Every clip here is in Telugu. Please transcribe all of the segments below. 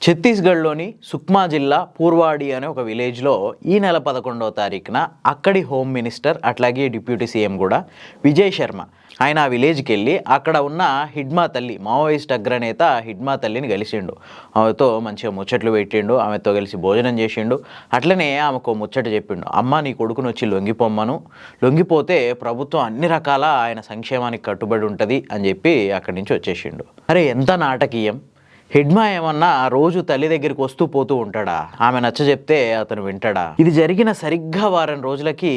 ఛత్తీస్గఢ్లోని సుక్మా జిల్లా పూర్వాడి అనే ఒక విలేజ్లో ఈ నెల 11వ తారీఖున అక్కడి హోమ్ మినిస్టర్ అట్లాగే డిప్యూటీ సీఎం కూడా విజయ్ శర్మ ఆయన ఆ విలేజ్కి వెళ్ళి అక్కడ ఉన్న హిడ్మా తల్లి మావోయిస్ట్ అగ్రనేత హిడ్మా తల్లిని కలిసిండు. ఆమెతో మంచిగా ముచ్చట్లు పెట్టిండు, ఆమెతో కలిసి భోజనం చేసిండు. అట్లనే ఆమెకు ముచ్చట చెప్పిండు, అమ్మ నీ కొడుకుని వచ్చి లొంగిపోమ్మను, లొంగిపోతే ప్రభుత్వం అన్ని రకాల ఆయన సంక్షేమానికి కట్టుబడి ఉంటుంది అని చెప్పి అక్కడి నుంచి వచ్చేసిండు. అరే ఎంత నాటకీయం! హిడ్మా ఏమన్నా రోజు తల్లి దగ్గరికి వస్తూ పోతూ ఉంటాడా? ఆమె నచ్చ చెప్తే అతను వింటాడా? ఇది జరిగిన సరిగ్గా వారం రోజులకి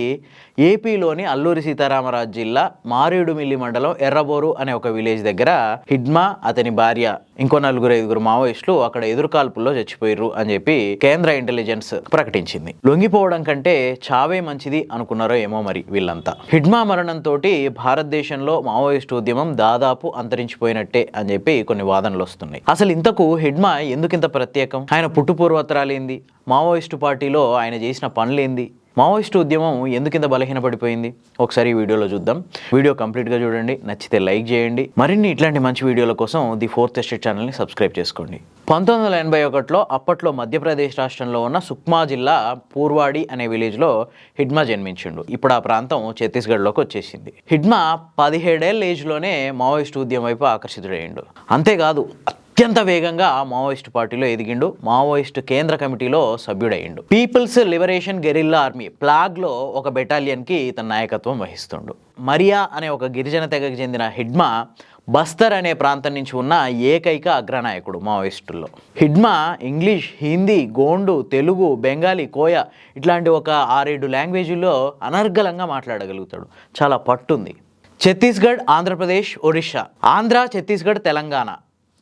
ఏపీలోని అల్లూరి సీతారామరాజు జిల్లా మారేడుమిల్లి మండలం ఎర్రబోరు అనే ఒక విలేజ్ దగ్గర హిడ్మా, అతని భార్య, ఇంకో 4-5 మావోయిస్టులు అక్కడ ఎదురుకాల్పుల్లో చచ్చిపోయారు అని చెప్పి కేంద్ర ఇంటెలిజెన్స్ ప్రకటించింది. లొంగిపోవడం కంటే చావే మంచిది అనుకున్నారో ఏమో మరి వీళ్ళంతా. హిడ్మా మరణంతో భారతదేశంలో మావోయిస్టు ఉద్యమం దాదాపు అంతరించిపోయినట్టే అని చెప్పి కొన్ని వాదనలు వస్తున్నాయి. అసలు ఇంతకు హిడ్మా ఎందుకింత ప్రత్యేకం? ఆయన పుట్టుపూర్వోత్తరాలేంది? మావోయిస్టు పార్టీలో ఆయన చేసిన పనులేంది? మావోయిస్టు ఉద్యమం ఎందుకింత బలహీనపడిపోయింది? ఒకసారి ఈ వీడియోలో చూద్దాం. వీడియో కంప్లీట్గా చూడండి, నచ్చితే లైక్ చేయండి. మరిన్ని ఇట్లాంటి మంచి వీడియోల కోసం ది ఫోర్త్ ఎస్టేట్ ఛానల్ని సబ్స్క్రైబ్ చేసుకోండి. 1981లో అప్పట్లో మధ్యప్రదేశ్ రాష్ట్రంలో ఉన్న సుక్మా జిల్లా పూర్వాడి అనే విలేజ్లో హిడ్మా జన్మించిండు. ఇప్పుడు ఆ ప్రాంతం ఛత్తీస్గఢ్లోకి వచ్చేసింది. హిడ్మా 17 ఏళ్ల ఏజ్లోనే మావోయిస్టు ఉద్యమం వైపు ఆకర్షితుడయ్యిండు. అంతేకాదు అత్యంత వేగంగా మావోయిస్టు పార్టీలో ఎదిగిండు. మావోయిస్టు కేంద్ర కమిటీలో సభ్యుడయ్యిండు. పీపుల్స్ లిబరేషన్ గెరిల్లా ఆర్మీ ప్లాగ్లో ఒక బెటాలియన్కి తన నాయకత్వం వహిస్తుండు. మరియా అనే ఒక గిరిజన తెగకు చెందిన హిడ్మా బస్తర్ అనే ప్రాంతం నుంచి ఉన్న ఏకైక అగ్రనాయకుడు మావోయిస్టుల్లో. హిడ్మా ఇంగ్లీష్, హిందీ, గోండు, తెలుగు, బెంగాలీ, కోయ ఇట్లాంటి ఒక 6-7 లాంగ్వేజ్ల్లో అనర్గళంగా మాట్లాడగలుగుతాడు. చాలా పట్టుంది. ఛత్తీస్గఢ్, ఆంధ్రప్రదేశ్, ఒడిషా, ఆంధ్ర, ఛత్తీస్గఢ్, తెలంగాణ,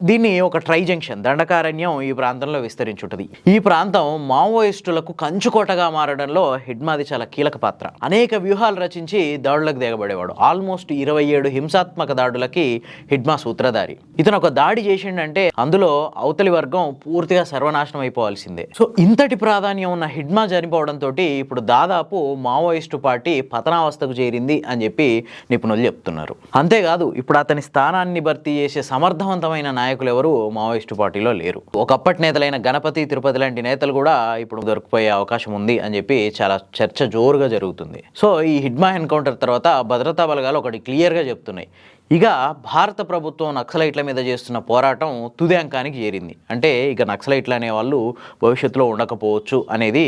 దీన్ని ఒక ట్రై జంక్షన్ దండకారణ్యం ఈ ప్రాంతంలో విస్తరించుంటుంది. ఈ ప్రాంతం మావోయిస్టులకు కంచుకోటగా మారడంలో హిడ్మాది చాలా కీలక పాత్ర. అనేక వ్యూహాలు రచించి దాడులకు దిగబడేవాడు. ఆల్మోస్ట్ 27 హింసాత్మక దాడులకి హిడ్మా సూత్రధారి. ఇతను ఒక దాడి చేసిండంటే అందులో అవతలి వర్గం పూర్తిగా సర్వనాశనం అయిపోవాల్సిందే. సో ఇంతటి ప్రాధాన్యం ఉన్న హిడ్మా చనిపోవడంతో ఇప్పుడు దాదాపు మావోయిస్టు పార్టీ పతనావస్థకు చేరింది అని చెప్పి నిపుణులు చెప్తున్నారు. అంతేకాదు ఇప్పుడు అతని స్థానాన్ని భర్తీ చేసే సమర్థవంతమైన నాయకులు ఎవరు మావోయిస్టు పార్టీలో లేరు. ఒకప్పటి నేతలైన గణపతి, తిరుపతి లాంటి నేతలు కూడా ఇప్పుడు దొరికిపోయే అవకాశం ఉంది అని చెప్పి చాలా చర్చ జోరుగా జరుగుతుంది. సో ఈ హిడ్మా ఎన్కౌంటర్ తర్వాత భద్రతా బలగాలు ఒకటి క్లియర్గా చెప్తున్నాయి, ఇక భారత ప్రభుత్వం నక్సలైట్ల మీద చేస్తున్న పోరాటం తుది అంకానికి చేరింది. అంటే ఇక నక్సలైట్లు అనే వాళ్ళు భవిష్యత్తులో ఉండకపోవచ్చు అనేది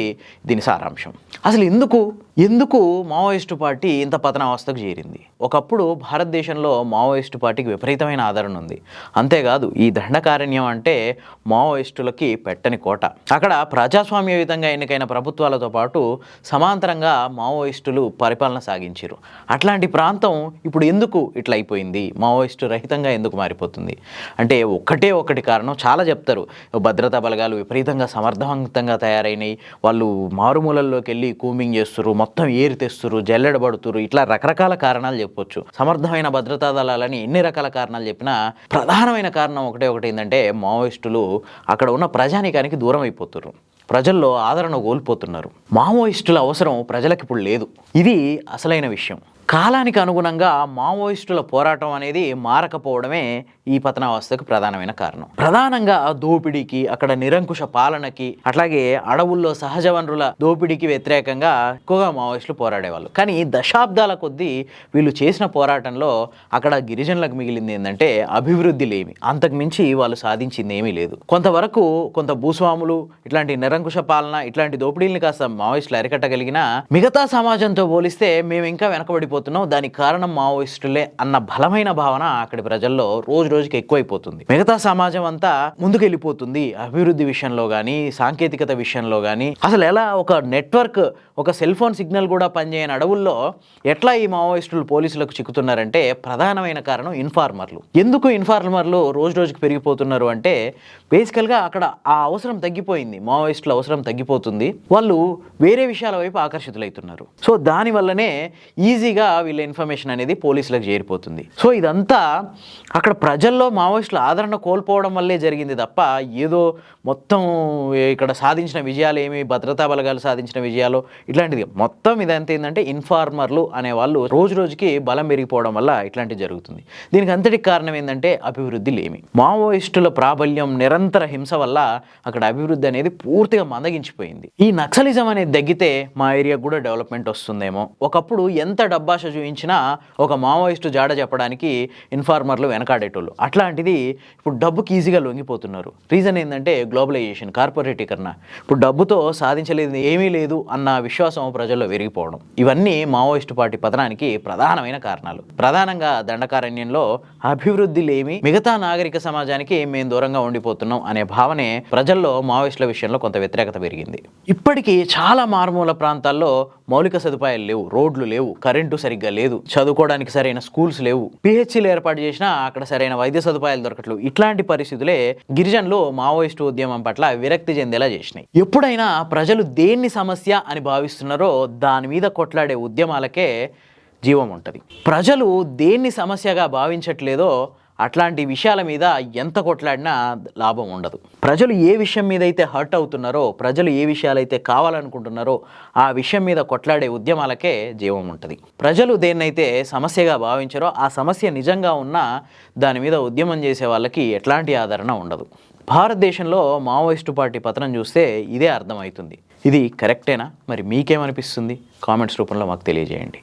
దీని సారాంశం. అసలు ఎందుకు మావోయిస్టు పార్టీ ఇంత పతనావస్థకు చేరింది? ఒకప్పుడు భారతదేశంలో మావోయిస్టు పార్టీకి విపరీతమైన ఆదరణ ఉంది. అంతేకాదు ఈ దండకారణ్యం అంటే మావోయిస్టులకి పెట్టని కోట. అక్కడ ప్రజాస్వామ్యయుతంగా ఎన్నికైన ప్రభుత్వాలతో పాటు సమాంతరంగా మావోయిస్టులు పరిపాలన సాగించారు. అట్లాంటి ప్రాంతం ఇప్పుడు ఎందుకు ఇట్లా అయిపోయింది, మావోయిస్టు రహితంగా ఎందుకు మారిపోతుంది అంటే ఒకటి కారణం. చాలా చెప్తారు, భద్రతా బలగాలు విపరీతంగా సమర్థవంతంగా తయారైనవి, వాళ్ళు మారుమూలల్లోకి వెళ్ళి కూంబింగ్ చేస్తున్నారు, మొత్తం ఏరి తెస్తున్నారు, జల్లెడబడుతున్నారు, ఇట్లా రకరకాల కారణాలు చెప్పొచ్చు. సమర్థమైన భద్రతా దళాలని ఎన్ని రకాల కారణాలు చెప్పినా ప్రధానమైన కారణం ఒకటి ఏంటంటే మావోయిస్టులు అక్కడ ఉన్న ప్రజానీకానికి దూరం అయిపోతున్నారు, ప్రజల్లో ఆదరణ కోల్పోతున్నారు. మావోయిస్టుల అవసరం ప్రజలకు ఇప్పుడు లేదు. ఇది అసలైన విషయం. కాలానికి అనుగుణంగా మావోయిస్టుల పోరాటం అనేది మారకపోవడమే ఈ పతనావస్థకు ప్రధానమైన కారణం. ప్రధానంగా దోపిడీకి, అక్కడ నిరంకుశ పాలనకి, అట్లాగే అడవుల్లో సహజ వనరుల దోపిడీకి వ్యతిరేకంగా ఎక్కువగా మావోయిస్టులు పోరాడేవాళ్ళు. కానీ దశాబ్దాల కొద్దీ వీళ్ళు చేసిన పోరాటంలో అక్కడ గిరిజనులకు మిగిలింది ఏంటంటే అభివృద్ధి లేమి, అంతకు మించి వాళ్ళు సాధించింది ఏమీ లేదు. కొంత భూస్వాములు ఇట్లాంటి నిరంకుశ పాలన, ఇట్లాంటి దోపిడీల్ని కాస్త మావోయిస్టులు అరికట్టగలిగినా మిగతా సమాజంతో పోలిస్తే మేము ఇంకా వెనకబడిపోతున్నాం, దానికి కారణం మావోయిస్టులే అన్న బలమైన భావన అక్కడి ప్రజల్లో రోజుకి ఎక్కువైపోతుంది. మిగతా సమాజం అంతా ముందుకెళ్ళిపోతుంది అభివృద్ధి విషయంలో కానీ, సాంకేతికత విషయంలో కానీ. అసలు ఎలా ఒక నెట్వర్క్, ఒక సెల్ ఫోన్ సిగ్నల్ కూడా పనిచేయని అడవుల్లో ఎట్లా ఈ మావోయిస్టులు పోలీసులకు చిక్కుతున్నారంటే ప్రధానమైన కారణం ఇన్ఫార్మర్లు. ఎందుకు ఇన్ఫార్మర్లు రోజుకి పెరిగిపోతున్నారు అంటే బేసికల్గా అక్కడ ఆ అవసరం తగ్గిపోయింది, మావోయిస్టుల అవసరం తగ్గిపోతుంది, వాళ్ళు వేరే విషయాల వైపు ఆకర్షితులవుతున్నారు. సో దానివల్లనే ఈజీగా వీళ్ళ ఇన్ఫర్మేషన్ అనేది పోలీసులకు చేరిపోతుంది. సో ఇదంతా అక్కడ ప్రజలు ప్రజల్లో మావోయిస్టుల ఆదరణ కోల్పోవడం వల్లే జరిగింది తప్ప ఏదో మొత్తం ఇక్కడ సాధించిన విజయాలు ఏమి, భద్రతా బలగాలు సాధించిన విజయాలు ఇట్లాంటిది మొత్తం ఇదంతా ఏంటంటే ఇన్ఫార్మర్లు అనేవాళ్ళు రోజు రోజుకి బలం పెరిగిపోవడం వల్ల ఇట్లాంటివి జరుగుతుంది. దీనికి అంతటికి కారణం ఏంటంటే అభివృద్ధి లేమి. మావోయిస్టుల ప్రాబల్యం, నిరంతర హింస వల్ల అక్కడ అభివృద్ధి అనేది పూర్తిగా మందగించిపోయింది. ఈ నక్సలిజం అనేది తగ్గితే మా ఏరియా కూడా డెవలప్మెంట్ వస్తుందేమో. ఒకప్పుడు ఎంత డబ్బాష చూపించినా ఒక మావోయిస్టు జాడ చెప్పడానికి ఇన్ఫార్మర్లు వెనకాడేటోళ్ళు. అట్లాంటిది ఇప్పుడు డబ్బుకి ఈజీగా లొంగిపోతున్నారు. రీజన్ ఏంటంటే గ్లోబలైజేషన్, కార్పొరేటీకరణ. ఇప్పుడు డబ్బుతో సాధించలేదు ఏమీ లేదు అన్న విశ్వాసం ప్రజల్లో పెరిగిపోవడం, ఇవన్నీ మావోయిస్టు పార్టీ పతనానికి ప్రధానమైన కారణాలు. ప్రధానంగా దండకారణ్యంలో అభివృద్ధి లేమి, మిగతా నాగరిక సమాజానికి మేము దూరంగా ఉండిపోతున్నాం అనే భావనే ప్రజల్లో మావోయిస్టుల విషయంలో కొంత వ్యతిరేకత పెరిగింది. ఇప్పటికీ చాలా మారుమూల ప్రాంతాల్లో మౌలిక సదుపాయాలు లేవు, రోడ్లు లేవు, కరెంటు సరిగ్గా లేదు, చదువుకోవడానికి సరైన స్కూల్స్ లేవు, పిహెచ్సీలు ఏర్పాటు చేసినా అక్కడ సరైన వైద్య సదుపాయాలు దొరకట్లేవు. ఇట్లాంటి పరిస్థితులే గిరిజనులు మావోయిస్టు ఉద్యమం పట్ల విరక్తి చెందేలా చేసినాయి. ఎప్పుడైనా ప్రజలు దేన్ని సమస్య అని భావిస్తున్నారో దాని మీద కొట్లాడే ఉద్యమాలకే జీవం ఉంటుంది. ప్రజలు దేన్ని సమస్యగా భావించట్లేదో అట్లాంటి విషయాల మీద ఎంత కొట్లాడినా లాభం ఉండదు. ప్రజలు ఏ విషయం మీద అయితే హర్ట్ అవుతున్నారో, ప్రజలు ఏ విషయాలైతే కావాలనుకుంటున్నారో ఆ విషయం మీద కొట్లాడే ఉద్యమాలకే జీవం ఉంటుంది. ప్రజలు దేన్నైతే సమస్యగా భావించారో ఆ సమస్య నిజంగా ఉన్నా దాని మీద ఉద్యమం చేసే వాళ్ళకి ఎట్లాంటి ఆదరణ ఉండదు. భారతదేశంలో మావోయిస్టు పార్టీ పతనం చూస్తే ఇదే అర్థమవుతుంది. ఇది కరెక్టేనా? మరి మీకేమనిపిస్తుంది? కామెంట్స్ రూపంలో మాకు తెలియజేయండి.